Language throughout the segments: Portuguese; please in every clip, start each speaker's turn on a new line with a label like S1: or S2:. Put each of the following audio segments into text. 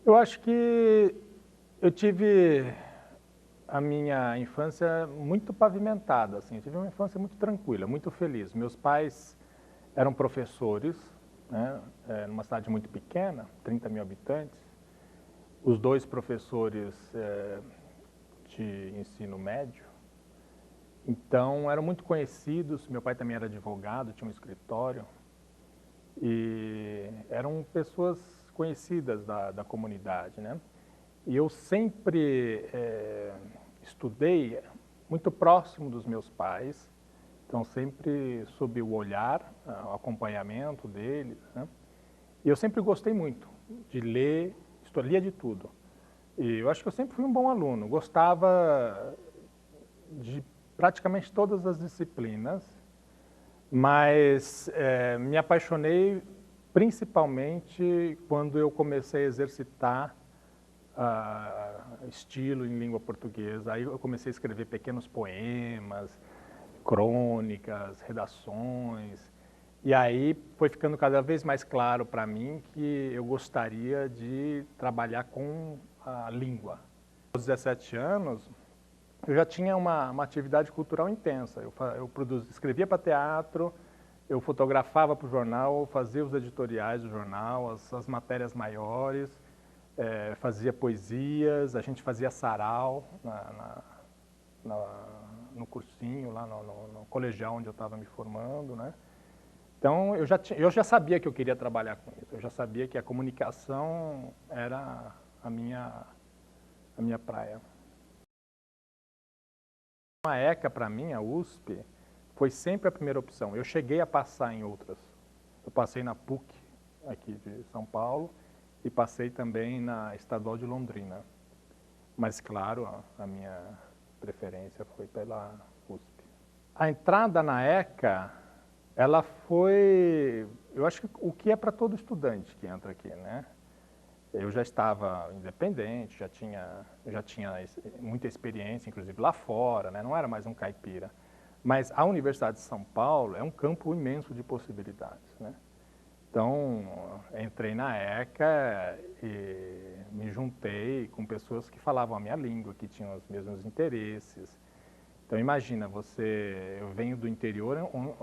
S1: Eu acho que eu tive a minha infância muito pavimentada, assim. Eu tive uma infância muito tranquila, muito feliz. Meus pais eram professores, né, numa cidade muito pequena, 30 mil habitantes. Os dois professores de ensino médio. Então, eram muito conhecidos. Meu pai também era advogado, tinha um escritório. E eram pessoas conhecidas da comunidade, né? E eu sempre estudei muito próximo dos meus pais, então sempre sob o olhar, o acompanhamento deles, né? E eu sempre gostei muito de ler, lia de tudo. E eu acho que eu sempre fui um bom aluno, gostava de praticamente todas as disciplinas, mas me apaixonei principalmente quando eu comecei a exercitar estilo em língua portuguesa. Aí eu comecei a escrever pequenos poemas, crônicas, redações. E aí foi ficando cada vez mais claro para mim que eu gostaria de trabalhar com a língua. Aos 17 anos, eu já tinha uma atividade cultural intensa. Eu escrevia para teatro, eu fotografava para o jornal, fazia os editoriais do jornal, as matérias maiores, fazia poesias, a gente fazia sarau no cursinho, lá no colegial onde eu estava me formando, né? Então, eu já sabia que eu queria trabalhar com isso, eu já sabia que a comunicação era a minha praia. A ECA, para mim, a USP, foi sempre a primeira opção. Eu cheguei a passar em outras. Eu passei na PUC, aqui de São Paulo, e passei também na Estadual de Londrina. Mas, claro, a minha preferência foi pela USP. A entrada na ECA, ela foi, eu acho que o que é para todo estudante que entra aqui, né? Eu já estava independente, já tinha muita experiência, inclusive lá fora, né? Não era mais um caipira. Mas a Universidade de São Paulo é um campo imenso de possibilidades, né? Então, entrei na ECA e me juntei com pessoas que falavam a minha língua, que tinham os mesmos interesses. Então, imagina, eu venho do interior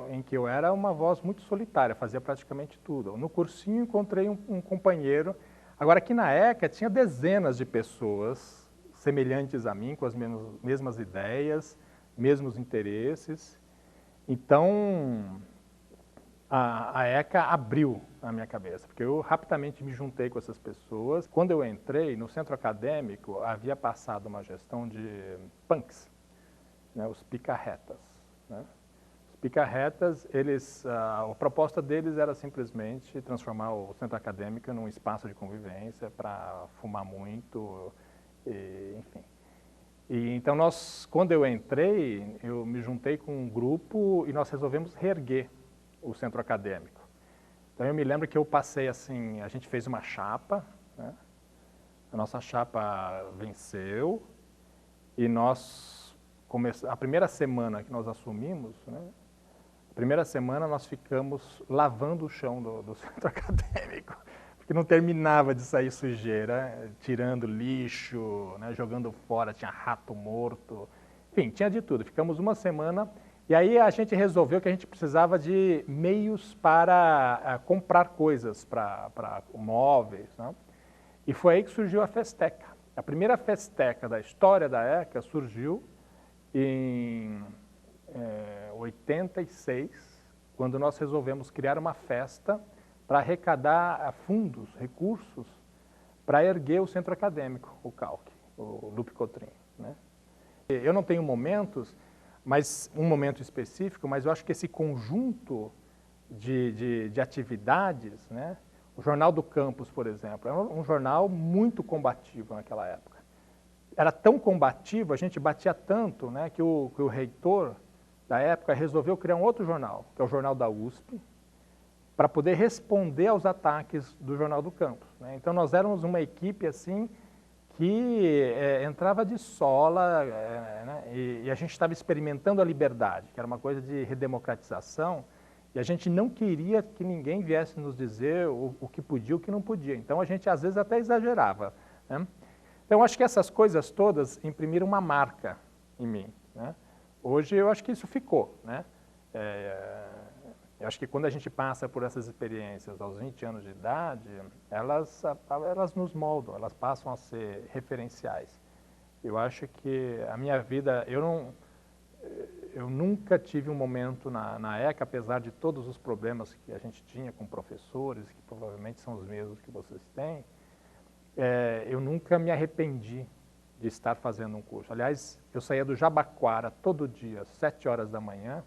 S1: em que eu era uma voz muito solitária, fazia praticamente tudo. No cursinho encontrei um companheiro. Agora, aqui na ECA tinha dezenas de pessoas semelhantes a mim, com as mesmas ideias, mesmos interesses. Então, a ECA abriu a minha cabeça, porque eu rapidamente me juntei com essas pessoas. Quando eu entrei no centro acadêmico, havia passado uma gestão de punks, né, os picarretas, né? Os picarretas, a proposta deles era simplesmente transformar o centro acadêmico num espaço de convivência para fumar muito, enfim. E, então, quando eu entrei, eu me juntei com um grupo e nós resolvemos reerguer o centro acadêmico. Então, eu me lembro que eu passei assim, a gente fez uma chapa, né? A nossa chapa venceu e a primeira semana que nós assumimos, né? A primeira semana nós ficamos lavando o chão do centro acadêmico, porque não terminava de sair sujeira, tirando lixo, né, jogando fora, tinha rato morto, enfim, tinha de tudo. Ficamos uma semana e aí a gente resolveu que a gente precisava de meios para comprar coisas, para móveis, né? E foi aí que surgiu a Festeca. A primeira Festeca da história da ECA surgiu em 86, quando nós resolvemos criar uma festa para arrecadar fundos, recursos, para erguer o centro acadêmico, o CALC, o Lupe Cotrim, né? Eu não tenho momentos, mas um momento específico, mas eu acho que esse conjunto de atividades, né? O Jornal do Campus, por exemplo, é um jornal muito combativo naquela época. Era tão combativo, a gente batia tanto, né, que o reitor da época resolveu criar um outro jornal, que é o Jornal da USP, para poder responder aos ataques do Jornal do Campus, né? Então, nós éramos uma equipe assim que entrava de sola, né, e a gente estava experimentando a liberdade, que era uma coisa de redemocratização, E a gente não queria que ninguém viesse nos dizer o que podia e o que não podia. Então a gente às vezes até exagerava, né? Então acho que essas coisas todas imprimiram uma marca em mim, né? Hoje eu acho que isso ficou, né? Eu acho que quando a gente passa por essas experiências aos 20 anos de idade, elas nos moldam, elas passam a ser referenciais. Eu acho que a minha vida, eu nunca tive um momento na ECA, apesar de todos os problemas que a gente tinha com professores, que provavelmente são os mesmos que vocês têm, eu nunca me arrependi de estar fazendo um curso. Aliás, eu saía do Jabaquara todo dia, às 7 horas da manhã,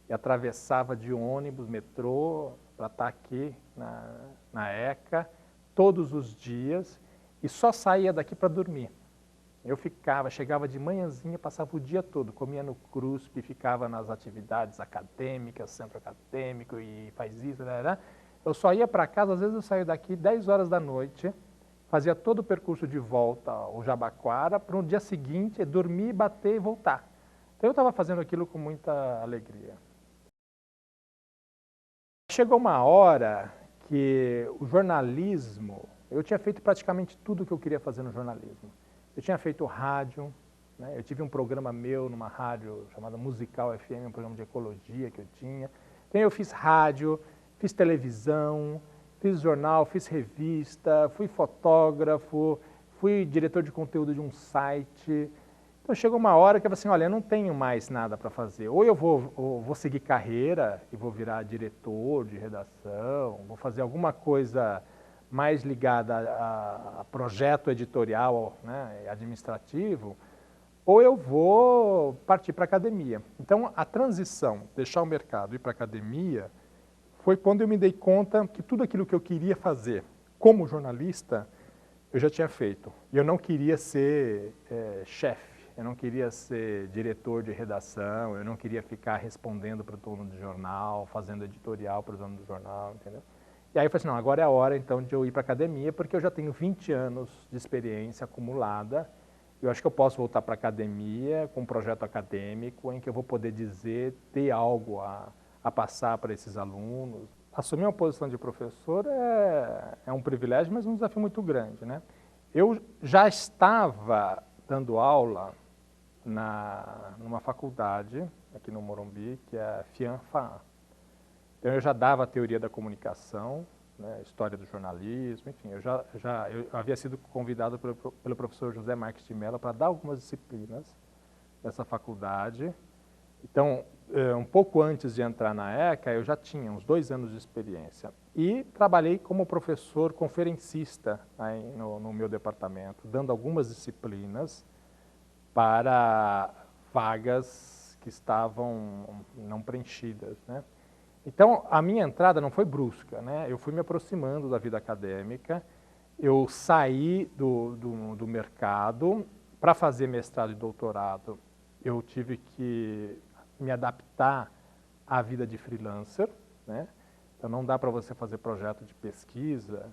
S1: e atravessava de ônibus, metrô, para estar aqui na ECA, todos os dias, e só saía daqui para dormir. Eu chegava de manhãzinha, passava o dia todo, comia no CRUSP, ficava nas atividades acadêmicas, centro acadêmico, e faz isso, né? Eu só ia para casa, às vezes eu saía daqui 10 horas da noite, fazia todo o percurso de volta ao Jabaquara, para no dia seguinte dormir, bater e voltar. Então eu estava fazendo aquilo com muita alegria. Chegou uma hora que o jornalismo, eu tinha feito praticamente tudo o que eu queria fazer no jornalismo. Eu tinha feito rádio, né? Eu tive um programa meu numa rádio chamada Musical FM, um programa de ecologia que eu tinha. Então eu fiz rádio, fiz televisão, fiz jornal, fiz revista, fui fotógrafo, fui diretor de conteúdo de um site. Então chegou uma hora que eu falei assim, olha, eu não tenho mais nada para fazer. Ou eu vou seguir carreira e vou virar diretor de redação, vou fazer alguma coisa mais ligada a projeto editorial, né, administrativo, ou eu vou partir para a academia. Então a transição, deixar o mercado e ir para a academia, foi quando eu me dei conta que tudo aquilo que eu queria fazer como jornalista, eu já tinha feito. E eu não queria ser chefe. Eu não queria ser diretor de redação, eu não queria ficar respondendo para o dono do jornal, fazendo editorial para o dono do jornal, entendeu? E aí eu falei assim, não, agora é a hora então de eu ir para a academia, porque eu já tenho 20 anos de experiência acumulada, eu acho que eu posso voltar para a academia com um projeto acadêmico em que eu vou poder dizer, ter algo a passar para esses alunos. Assumir uma posição de professor é um privilégio, mas um desafio muito grande, né? Eu já estava dando aula numa faculdade aqui no Morumbi, que é a FIAM-FAAM. Então eu já dava a teoria da comunicação, né, história do jornalismo, enfim, eu havia sido convidado pelo professor José Marques de Mello para dar algumas disciplinas nessa faculdade. Então, um pouco antes de entrar na ECA, eu já tinha uns 2 anos de experiência. E trabalhei como professor conferencista aí no meu departamento, dando algumas disciplinas para vagas que estavam não preenchidas, né? Então, a minha entrada não foi brusca, né? Eu fui me aproximando da vida acadêmica, eu saí do mercado para fazer mestrado e doutorado. Eu tive que me adaptar à vida de freelancer, né? Então, não dá para você fazer projeto de pesquisa,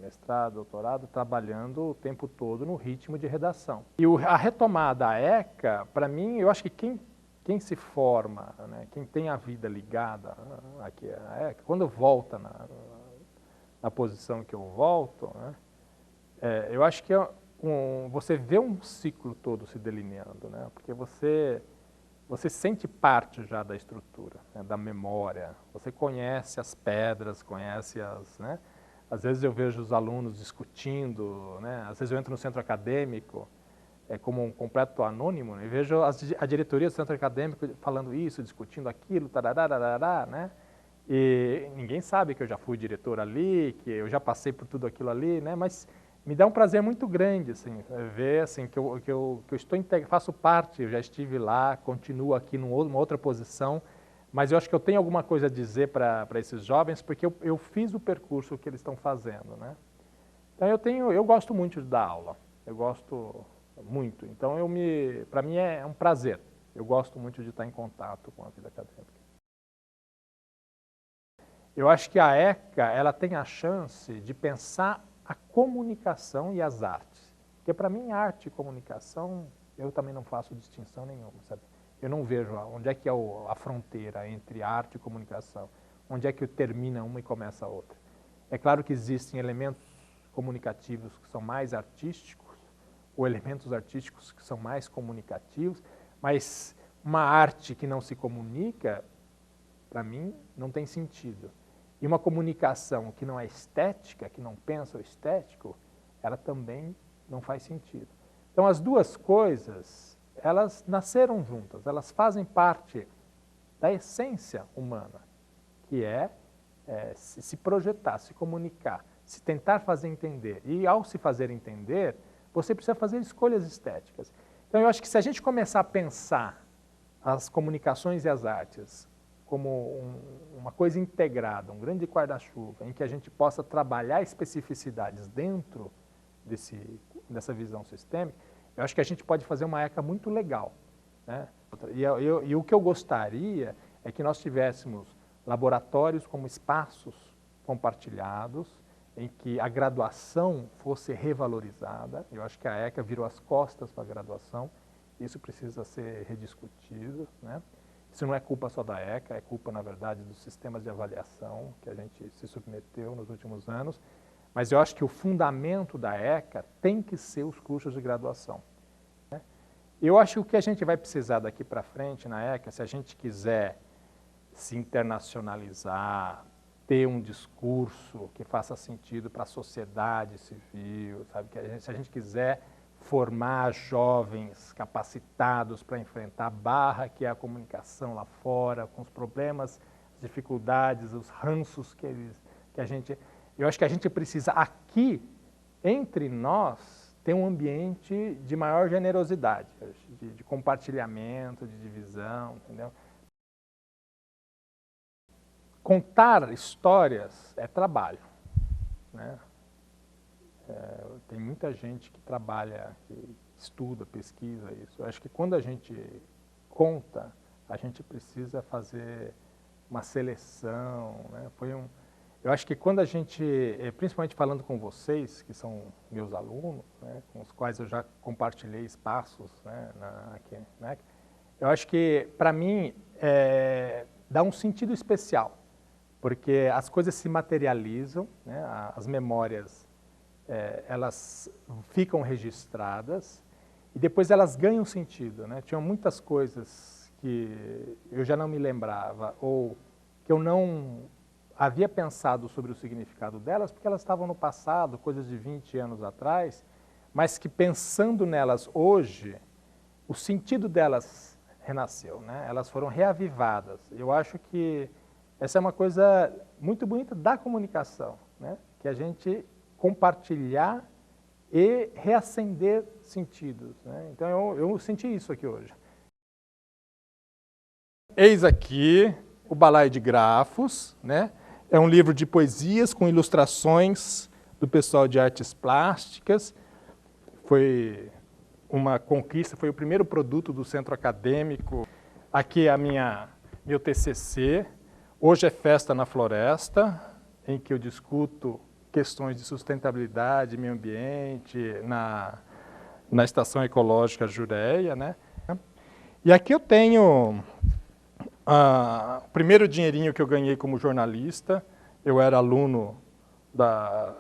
S1: mestrado, doutorado, trabalhando o tempo todo no ritmo de redação. E a retomada à ECA, para mim, eu acho que quem se forma, né, quem tem a vida ligada aqui à ECA, quando volta na posição que eu volto, né, eu acho que você vê um ciclo todo se delineando, né, porque você sente parte já da estrutura, né, da memória, você conhece as pedras, conhece né? Às vezes eu vejo os alunos discutindo, né? Às vezes eu entro no centro acadêmico como um completo anônimo, né? E vejo a diretoria do centro acadêmico falando isso, discutindo aquilo, tararararará, né? E ninguém sabe que eu já fui diretor ali, que eu já passei por tudo aquilo ali, né? Mas me dá um prazer muito grande, assim, ver assim, que eu estou faço parte, eu já estive lá, continuo aqui numa outra posição, mas eu acho que eu tenho alguma coisa a dizer para esses jovens, porque eu fiz o percurso que eles estão fazendo, né? Então eu gosto muito de dar aula, eu gosto muito. Então para mim é um prazer. Eu gosto muito de estar em contato com a vida acadêmica. Eu acho que a ECA, ela tem a chance de pensar a comunicação e as artes. Porque para mim arte e comunicação, eu também não faço distinção nenhuma, sabe? Eu não vejo onde é que é a fronteira entre arte e comunicação, onde é que termina uma e começa a outra. É claro que existem elementos comunicativos que são mais artísticos, ou elementos artísticos que são mais comunicativos, mas uma arte que não se comunica, para mim, não tem sentido. E uma comunicação que não é estética, que não pensa o estético, ela também não faz sentido. Então, as duas coisas, elas nasceram juntas, elas fazem parte da essência humana, que é, se projetar, se comunicar, se tentar fazer entender. E, ao se fazer entender, você precisa fazer escolhas estéticas. Então, eu acho que se a gente começar a pensar as comunicações e as artes como uma coisa integrada, um grande guarda-chuva, em que a gente possa trabalhar especificidades dentro dessa visão sistêmica, eu acho que a gente pode fazer uma ECA muito legal, né? E o que eu gostaria é que nós tivéssemos laboratórios como espaços compartilhados, em que a graduação fosse revalorizada. Eu acho que a ECA virou as costas para a graduação, isso precisa ser rediscutido, né? Isso não é culpa só da ECA, é culpa, na verdade, dos sistemas de avaliação que a gente se submeteu nos últimos anos. Mas eu acho que o fundamento da ECA tem que ser os cursos de graduação, né? Eu acho que o que a gente vai precisar daqui para frente na ECA, se a gente quiser se internacionalizar, ter um discurso que faça sentido para a sociedade civil, sabe? Se a gente quiser formar jovens capacitados para enfrentar a barra que é a comunicação lá fora, com os problemas, as dificuldades, os ranços que a gente... Eu acho que a gente precisa aqui, entre nós, ter um ambiente de maior generosidade, de compartilhamento, de divisão, entendeu? Contar histórias é trabalho, né? Tem muita gente que trabalha, que estuda, pesquisa isso. Eu acho que quando a gente conta, a gente precisa fazer uma seleção, né? Eu acho que quando a gente, principalmente falando com vocês, que são meus alunos, né, com os quais eu já compartilhei espaços, né, aqui, né, eu acho que, para mim, dá um sentido especial, porque as coisas se materializam, né, as memórias, elas ficam registradas e depois elas ganham sentido, né? Tinham muitas coisas que eu já não me lembrava ou que eu não havia pensado sobre o significado delas porque elas estavam no passado, coisas de 20 anos atrás, mas que pensando nelas hoje, o sentido delas renasceu, né? Elas foram reavivadas. Eu acho que essa é uma coisa muito bonita da comunicação, né? Que a gente compartilhar e reacender sentidos, né? Então eu senti isso aqui hoje. Eis aqui o Balaio de Grafos, né? É um livro de poesias com ilustrações do pessoal de artes plásticas. Foi uma conquista, foi o primeiro produto do centro acadêmico. Aqui é meu TCC. Hoje é Festa na Floresta, em que eu discuto questões de sustentabilidade, meio ambiente, na Estação Ecológica Jureia, né? E aqui eu tenho o primeiro dinheirinho que eu ganhei como jornalista. Eu era aluno da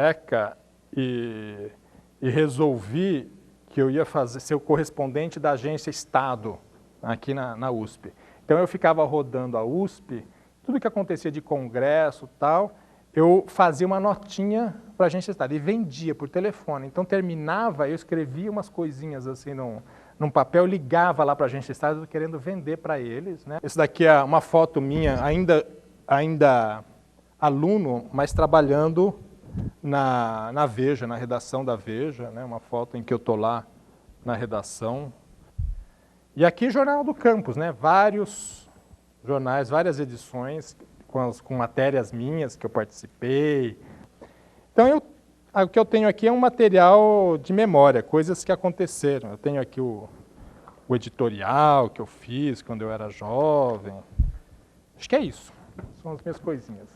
S1: ECA e resolvi que eu ia ser o correspondente da agência Estado aqui na USP. Então eu ficava rodando a USP, tudo que acontecia de congresso e tal, eu fazia uma notinha para a agência Estado e vendia por telefone. Então terminava, eu escrevia umas coisinhas assim num papel, ligava lá para a agência Estado querendo vender para eles, né? Esse daqui é uma foto minha, ainda aluno, mas trabalhando na Veja, na redação da Veja, né? Uma foto em que eu estou lá na redação. E aqui Jornal do Campus, né? Vários jornais, várias edições com matérias minhas que eu participei. Então, o que eu tenho aqui é um material de memória, coisas que aconteceram. Eu tenho aqui o editorial que eu fiz quando eu era jovem. Acho que é isso. São as minhas coisinhas.